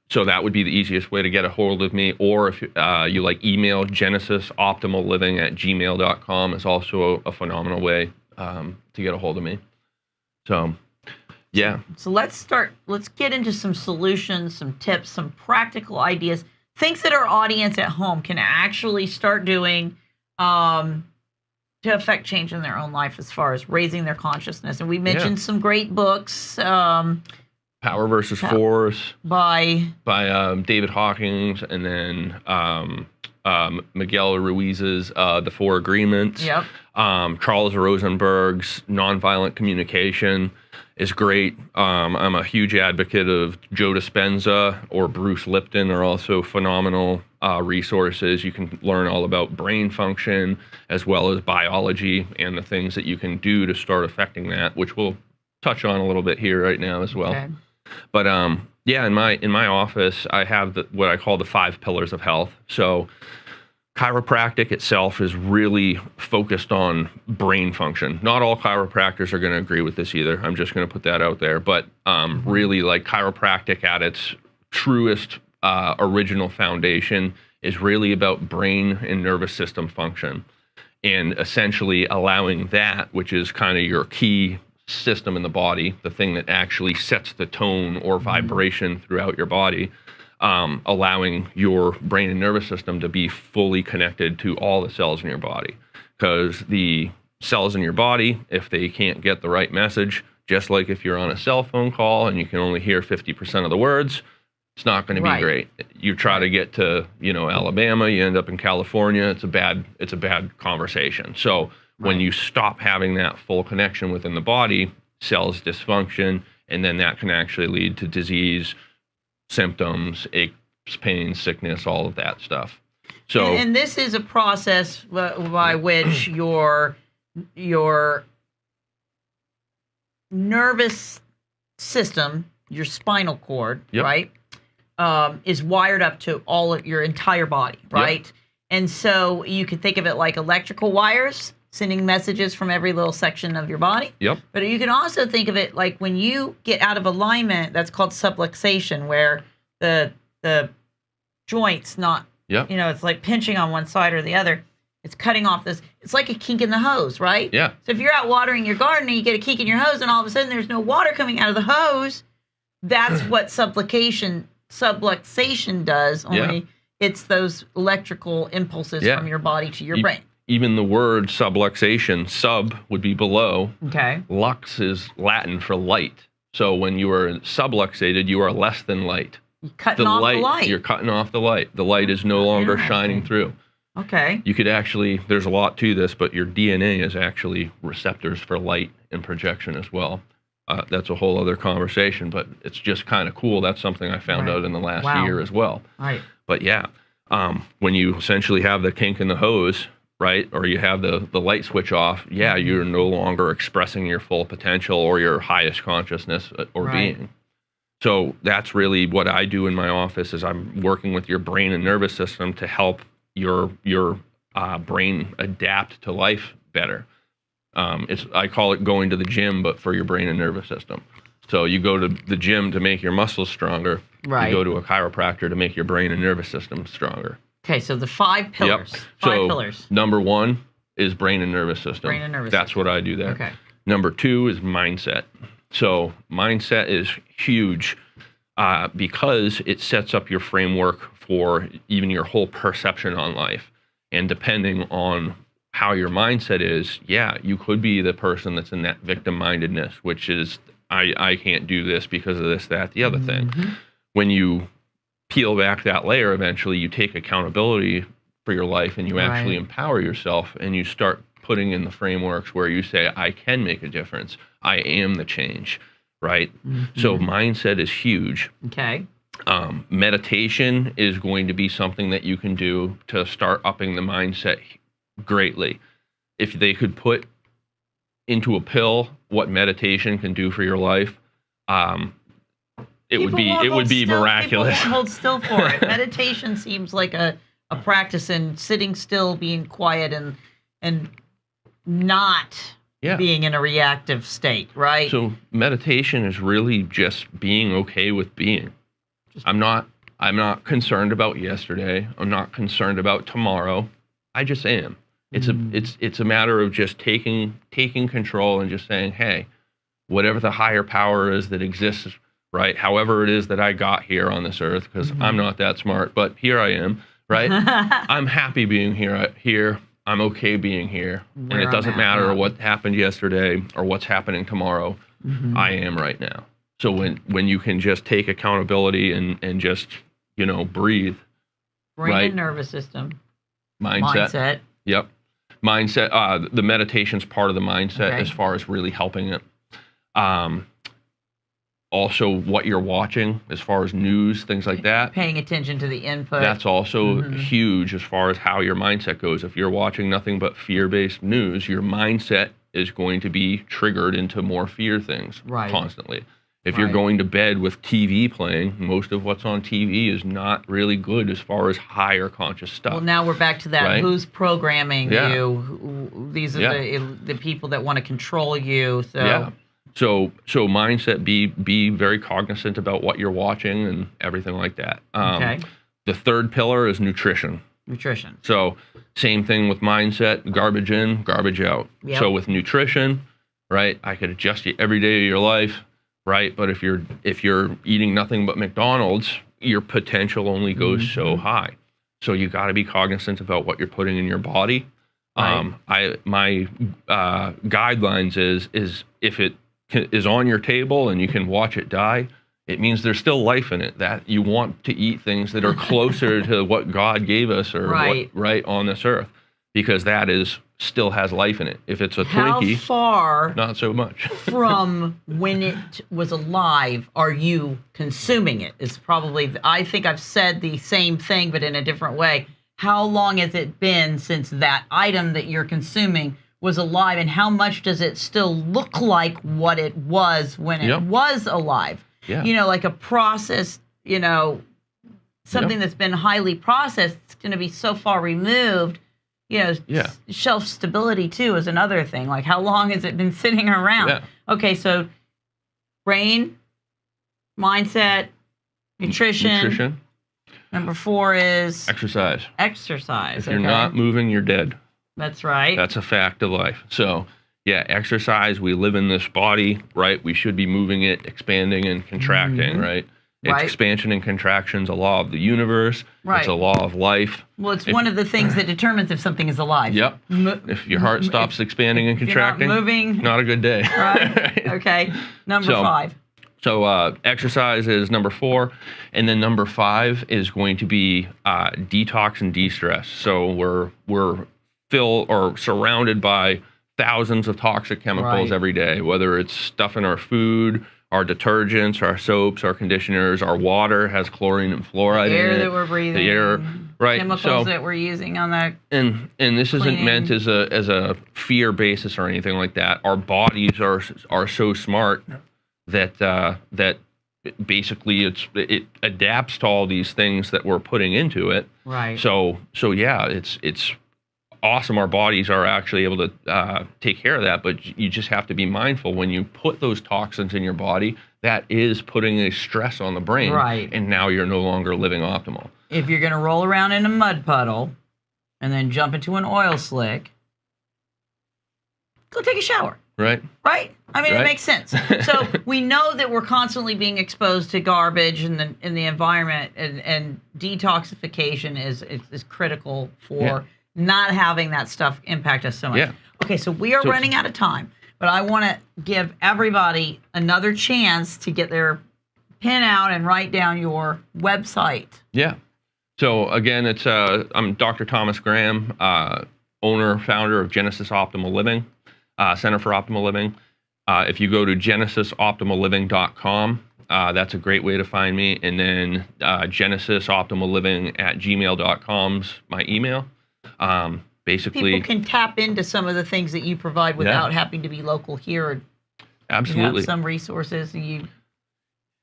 So that would be the easiest way to get a hold of me. Or if you like email, genesisoptimalliving@gmail.com is also a phenomenal way to get a hold of me. So, yeah. So let's get into some solutions, some tips, some practical ideas, things that our audience at home can actually start doing to affect change in their own life as far as raising their consciousness. And we mentioned some great books. Power versus Force by David Hawkins, and then Miguel Ruiz's The Four Agreements. Yep. Charles Rosenberg's Nonviolent Communication is great. I'm a huge advocate of Joe Dispenza or Bruce Lipton are also phenomenal resources. You can learn all about brain function as well as biology and the things that you can do to start affecting that, which we'll touch on a little bit here right now as well. Okay. But in my office, I have what I call the 5 pillars of health. So chiropractic itself is really focused on brain function. Not all chiropractors are going to agree with this either. I'm just going to put that out there. But really, like chiropractic at its truest original foundation is really about brain and nervous system function, and essentially allowing that, which is kind of your key system in the body, the thing that actually sets the tone or vibration throughout your body, allowing your brain and nervous system to be fully connected to all the cells in your body. Because the cells in your body, if they can't get the right message, just like if you're on a cell phone call and you can only hear 50% of the words, it's not going to be great. You try to get to, Alabama, you end up in California, it's a bad conversation. So when you stop having that full connection within the body, cells dysfunction, and then that can actually lead to disease, symptoms, aches, pain, sickness, all of that stuff. So, and this is a process by which your nervous system, your spinal cord, right, is wired up to all of your entire body, right? And so you can think of it like electrical wires sending messages from every little section of your body. But you can also think of it like when you get out of alignment, that's called subluxation, where the joints it's like pinching on one side or the other. It's cutting off this. It's like a kink in the hose, right? Yeah. So if you're out watering your garden and you get a kink in your hose and all of a sudden there's no water coming out of the hose, that's what subluxation does. Only it's those electrical impulses from your body to your brain. Even the word subluxation, sub would be below. Okay. Lux is Latin for light. So when you are subluxated, you are less than light. You're cutting off the light. You're cutting off the light. The light is no longer shining through. Okay. You could actually, there's a lot to this, but your DNA is actually receptors for light and projection as well. That's a whole other conversation, but it's just kind of cool. That's something I found out in the last year as well. Right. But when you essentially have the kink in the hose, right, or you have the light switch off, you're no longer expressing your full potential or your highest consciousness or being. So that's really what I do in my office is I'm working with your brain and nervous system to help your brain adapt to life better. I call it going to the gym, but for your brain and nervous system. So you go to the gym to make your muscles stronger. Right. You go to a chiropractor to make your brain and nervous system stronger. Okay, so the 5 pillars. Yep. Five pillars. Number 1 is brain and nervous system. Brain and nervous That's system. what I do there. Okay. Number 2 is mindset. So mindset is huge because it sets up your framework for even your whole perception on life. And depending on how your mindset is, you could be the person that's in that victim-mindedness, which is, I can't do this because of this, that, the other thing. When you peel back that layer, eventually you take accountability for your life and you actually empower yourself and you start putting in the frameworks where you say, I can make a difference. I am the change, right? So mindset is huge. Okay. Meditation is going to be something that you can do to start upping the mindset greatly. If they could put into a pill what meditation can do for your life, it would be miraculous. People won't hold still for it. Meditation seems like a practice in sitting still, being quiet, and not being in a reactive state, right? So meditation is really just being okay with being. I'm not I'm not concerned about yesterday. I'm not concerned about tomorrow. I just am. It's a matter of just taking control and just saying, hey, whatever the higher power is that exists, right? However it is that I got here on this earth, because I'm not that smart, but here I am, right? I'm happy being here. I'm okay being here. And it doesn't matter what happened yesterday or what's happening tomorrow. I am right now. So when you can just take accountability and just, breathe. Brain and nervous system. Mindset. Yep. Mindset. The meditation's part of the mindset as far as really helping it. Also, what you're watching as far as news, things like that. Paying attention to the input. That's also huge as far as how your mindset goes. If you're watching nothing but fear-based news, your mindset is going to be triggered into more fear things constantly. If you're going to bed with TV playing, most of what's on TV is not really good as far as higher conscious stuff. Well, now we're back to that. Right? Who's programming you? These are the people that want to control you. So So mindset, be very cognizant about what you're watching and everything like that. The third pillar is nutrition. Nutrition. So same thing with mindset, garbage in, garbage out. Yep. So with nutrition, right, I could adjust you every day of your life, right? But if you're eating nothing but McDonald's, your potential only goes so high. So you got to be cognizant about what you're putting in your body. My guidelines is if it is on your table and you can watch it die, it means there's still life in it. That you want to eat things that are closer to what God gave us or what on this earth, because that still has life in it. If it's a Twinkie, how far not so much. from when it was alive are you consuming it? Is probably, I think I've said the same thing but in a different way. How long has it been since that item that you're consuming was alive, and how much does it still look like what it was when it was alive? Yeah. Like a processed, something that's been highly processed, it's going to be so far removed. Shelf stability too is another thing. Like, how long has it been sitting around? Yeah. Okay, so brain, mindset, nutrition. Number 4 is exercise. Exercise. If you're not moving, you're dead. That's right. That's a fact of life. So, exercise. We live in this body, right? We should be moving it, expanding and contracting, right? Expansion and contraction is a law of the universe. Right. It's a law of life. Well, it's one of the things that determines if something is alive. Yep. If your heart stops expanding and contracting, you're not moving, not a good day. Right. Okay. Number 5. So exercise is number 4, and then number 5 is going to be detox and de-stress. So we're surrounded by thousands of toxic chemicals every day, whether it's stuff in our food, our detergents, our soaps, our conditioners, our water has chlorine and fluoride in it. The air that we're breathing. The air, right. Chemicals that we're using on that. And this isn't meant as a fear basis or anything like that. Our bodies are so smart that basically it adapts to all these things that we're putting into it. Right. So it's awesome. Our bodies are actually able to take care of that, but you just have to be mindful when you put those toxins in your body, that is putting a stress on the brain. Right. And now you're no longer living optimal. If you're going to roll around in a mud puddle and then jump into an oil slick, go take a shower. Right. Right? I mean, it makes sense. So we know that we're constantly being exposed to garbage in the environment, and detoxification is critical for not having that stuff impact us so much. Yeah. Okay, so we are running out of time, but I want to give everybody another chance to get their pen out and write down your website. Yeah. So again, it's I'm Dr. Thomas Graham, owner, founder of Genesis Optimal Living, Center for Optimal Living. If you go to genesisoptimalliving.com, that's a great way to find me. And then genesisoptimalliving@gmail.com's my email. Basically, people can tap into some of the things that you provide without having to be local here. Absolutely. You have some resources.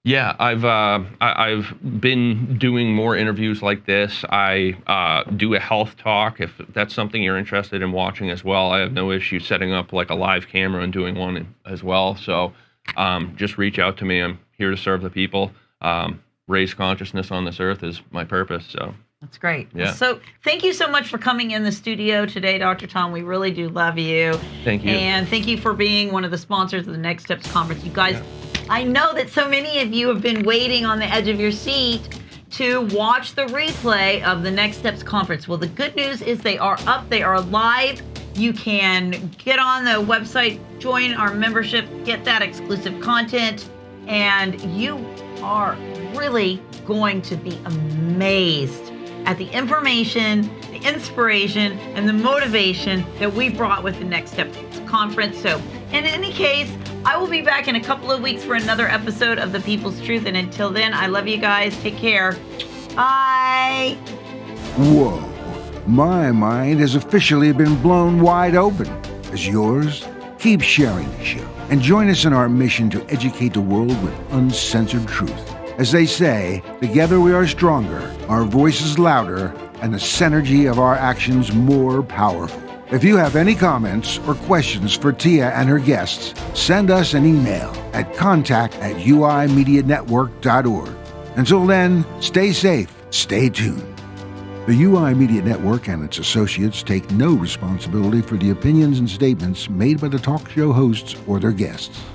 Yeah, I've been doing more interviews like this. I do a health talk if that's something you're interested in watching as well. I have no issue setting up like a live camera and doing one as well. So just reach out to me. I'm here to serve the people. raise consciousness on this earth is my purpose. So That's great. Yeah. So thank you so much for coming in the studio today, Dr. Tom. We really do love you. Thank you. And thank you for being one of the sponsors of the Next Steps Conference. You guys, I know that so many of you have been waiting on the edge of your seat to watch the replay of the Next Steps Conference. Well, the good news is they are up, they are live. You can get on the website, join our membership, get that exclusive content, and you are really going to be amazed at the information, the inspiration, and the motivation that we brought with the Next Steps Conference. So in any case, I will be back in a couple of weeks for another episode of The People's Truth. And until then, I love you guys. Take care. Bye. Whoa. My mind has officially been blown wide open. As yours? Keep sharing the show and join us in our mission to educate the world with uncensored truth. As they say, together we are stronger, our voices louder, and the synergy of our actions more powerful. If you have any comments or questions for Tia and her guests, send us an email at contact@uimedianetwork.org. Until then, stay safe, stay tuned. The UI Media Network and its associates take no responsibility for the opinions and statements made by the talk show hosts or their guests.